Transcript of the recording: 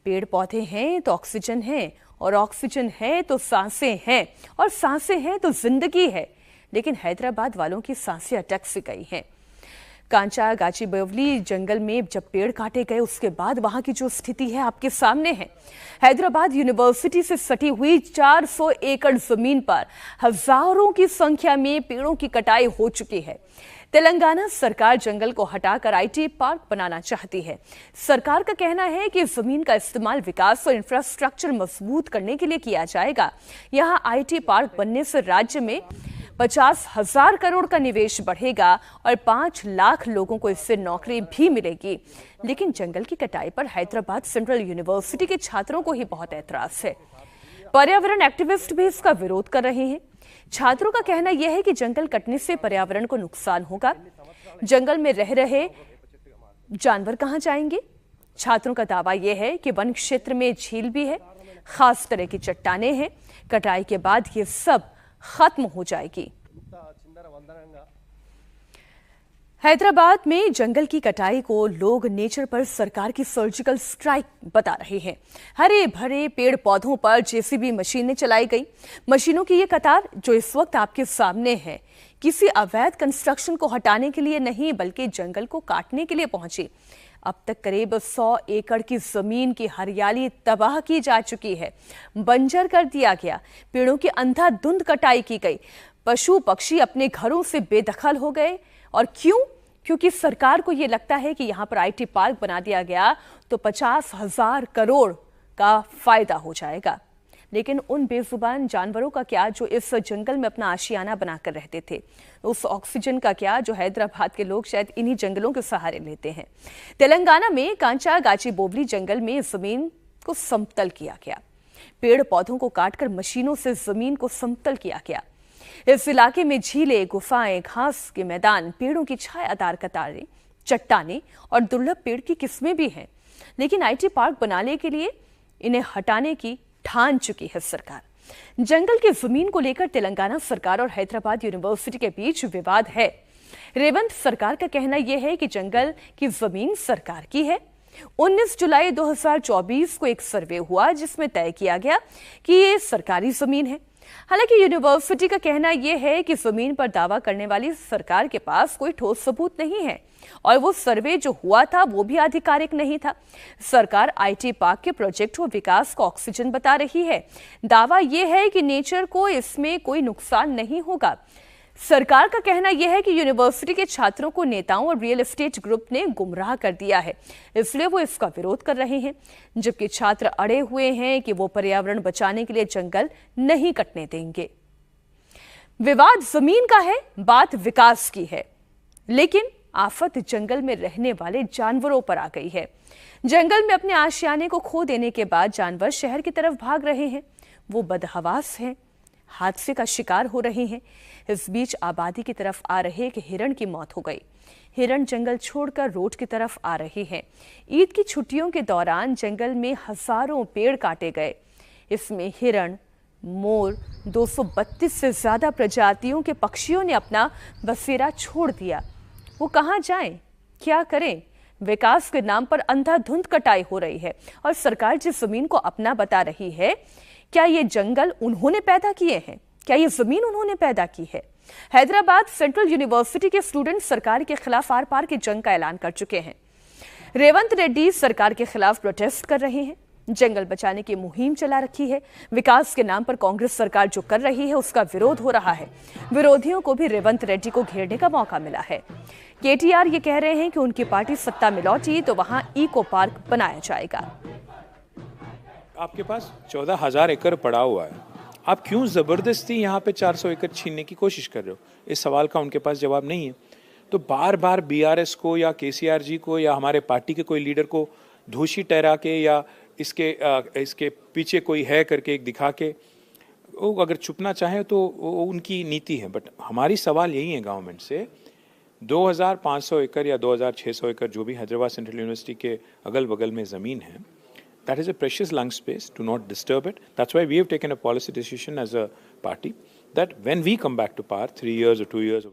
पेड़ पौधे हैं तो ऑक्सीजन है, और ऑक्सीजन है तो सांसें हैं, और सांसें हैं तो जिंदगी है। लेकिन हैदराबाद वालों की सांसें अटक सी गई हैं। कांचा गाचीबोवली जंगल में जब पेड़ काटे गए उसके बाद वहां की जो स्थिति है आपके सामने है। हैदराबाद यूनिवर्सिटी से सटी हुई 400 एकड़ जमीन पर हजारों की संख्या में पेड़ों की कटाई हो चुकी है। तेलंगाना सरकार जंगल को हटाकर आईटी पार्क बनाना चाहती है। सरकार का कहना है कि जमीन का इस्तेमाल विकास और इंफ्रास्ट्रक्चर मजबूत करने के लिए किया जाएगा। यहां आईटी पार्क बनने से राज्य में 50,000 करोड़ का निवेश बढ़ेगा और 5 लाख लोगों को इससे नौकरी भी मिलेगी। लेकिन जंगल की कटाई पर हैदराबाद सेंट्रल यूनिवर्सिटी के छात्रों को ही बहुत ऐतराज है। पर्यावरण एक्टिविस्ट भी इसका विरोध कर रहे हैं। छात्रों का कहना यह है कि जंगल कटने से पर्यावरण को नुकसान होगा। जंगल में रह रहे जानवर कहां जाएंगे? छात्रों का दावा यह है कि वन क्षेत्र में झील भी है, खास तरह की चट्टानें हैं। कटाई के बाद ये सब खत्म हो जाएगी। हैदराबाद में जंगल की कटाई को लोग नेचर पर सरकार की सर्जिकल स्ट्राइक बता रहे हैं। हरे भरे पेड़ पौधों पर जेसीबी मशीनें चलाई गई। मशीनों की ये कतार जो इस वक्त आपके सामने है, किसी अवैध कंस्ट्रक्शन को हटाने के लिए नहीं बल्कि जंगल को काटने के लिए पहुंची। अब तक करीब 100 एकड़ की जमीन की हरियाली तबाह की जा चुकी है, बंजर कर दिया गया। पेड़ों की अंधाधुंध कटाई की गई। पशु पक्षी अपने घरों से बेदखल हो गए। और क्यों? क्योंकि सरकार को यह लगता है कि यहां पर आईटी पार्क बना दिया गया तो 50,000 करोड़ का फायदा हो जाएगा। लेकिन उन बेजुबान जानवरों का क्या जो इस जंगल में अपना आशियाना बनाकर रहते थे? उस ऑक्सीजन का क्या जो हैदराबाद के लोग शायद इन्हीं जंगलों के सहारे लेते हैं? तेलंगाना में कांचा गाचीबोवली जंगल में जमीन को समतल किया गया। पेड़ पौधों को काटकर मशीनों से जमीन को समतल किया गया। इस इलाके में झीलें, गुफाएं, घास के मैदान, पेड़ों की छायादार कतारें, चट्टानें और दुर्लभ पेड़ की किस्में भी हैं। लेकिन आईटी पार्क बनाने के लिए इन्हें हटाने की ठान चुकी है सरकार। जंगल की जमीन को लेकर तेलंगाना सरकार और हैदराबाद यूनिवर्सिटी के बीच विवाद है। रेवंत सरकार का कहना यह है कि जंगल की जमीन सरकार की है। 19 जुलाई 2024 को एक सर्वे हुआ जिसमें तय किया गया कि ये सरकारी जमीन है। हालांकि यूनिवर्सिटी का कहना यह है कि जमीन पर दावा करने वाली सरकार के पास कोई ठोस सबूत नहीं है और वो सर्वे जो हुआ था वो भी आधिकारिक नहीं था। सरकार आईटी पार्क के प्रोजेक्ट और विकास को ऑक्सीजन बता रही है। दावा यह है कि नेचर को इसमें कोई नुकसान नहीं होगा। सरकार का कहना यह है कि यूनिवर्सिटी के छात्रों को नेताओं और रियल एस्टेट ग्रुप ने गुमराह कर दिया है, इसलिए वो इसका विरोध कर रहे हैं। जबकि छात्र अड़े हुए हैं कि वो पर्यावरण बचाने के लिए जंगल नहीं कटने देंगे। विवाद जमीन का है, बात विकास की है। लेकिन आफत जंगल में रहने वाले जानवरों पर आ गई है। जंगल में अपने आशियाने को खो देने के बाद जानवर शहर की तरफ भाग रहे हैं। वो बदहवास हैं, हादसे का शिकार हो रहे हैं। इस बीच आबादी की तरफ आ रहे एक हिरण की मौत हो गई। हिरण जंगल छोड़कर रोड की तरफ आ रहे हैं। ईद की छुट्टियों के दौरान जंगल में हजारों पेड़ काटे गए। इसमें हिरण, मोर, 232 से ज्यादा प्रजातियों के पक्षियों ने अपना बसेरा छोड़ दिया। वो कहां जाएं? क्या करें? विकास के नाम पर अंधाधुंध कटाई हो रही है और सरकार जिस जमीन को अपना बता रही है, क्या ये जंगल उन्होंने पैदा किए हैं? क्या ये जमीन उन्होंने पैदा की है? हैदराबाद सेंट्रल यूनिवर्सिटी के स्टूडेंट सरकार के खिलाफ आर पार की जंग का ऐलान कर चुके हैं। रेवंत रेड्डी सरकार के खिलाफ प्रोटेस्ट कर रहे हैं। जंगल बचाने की मुहिम चला रखी है। विकास के नाम पर कांग्रेस सरकार जो कर रही है उसका विरोध हो रहा है। विरोधियों को भी रेवंत रेड्डी को घेरने का मौका मिला है। केटीआर ये कह रहे हैं कि उनकी पार्टी सत्ता में लौटी तो वहां इको पार्क बनाया जाएगा। आपके पास 14,000 एकड़ पड़ा हुआ है, आप क्यों जबरदस्ती यहाँ पे 400 एकड़ छीनने की कोशिश कर रहे हो? इस सवाल का उनके पास जवाब नहीं है। तो बार बार बीआरएस को या केसीआर जी को या हमारे पार्टी के कोई लीडर को दोषी ठहरा के या इसके पीछे कोई है करके एक दिखा के वो अगर छुपना चाहे तो वो उनकी नीति है। बट हमारी सवाल यही है गवर्नमेंट से, 2500 एकड़ या 2600 एकड़ जो भी हैदराबाद सेंट्रल यूनिवर्सिटी के अगल बगल में ज़मीन है, that is a precious lung space. Do not disturb it. That's why we have taken a policy decision as a party that when we come back to power 3 years or 2 years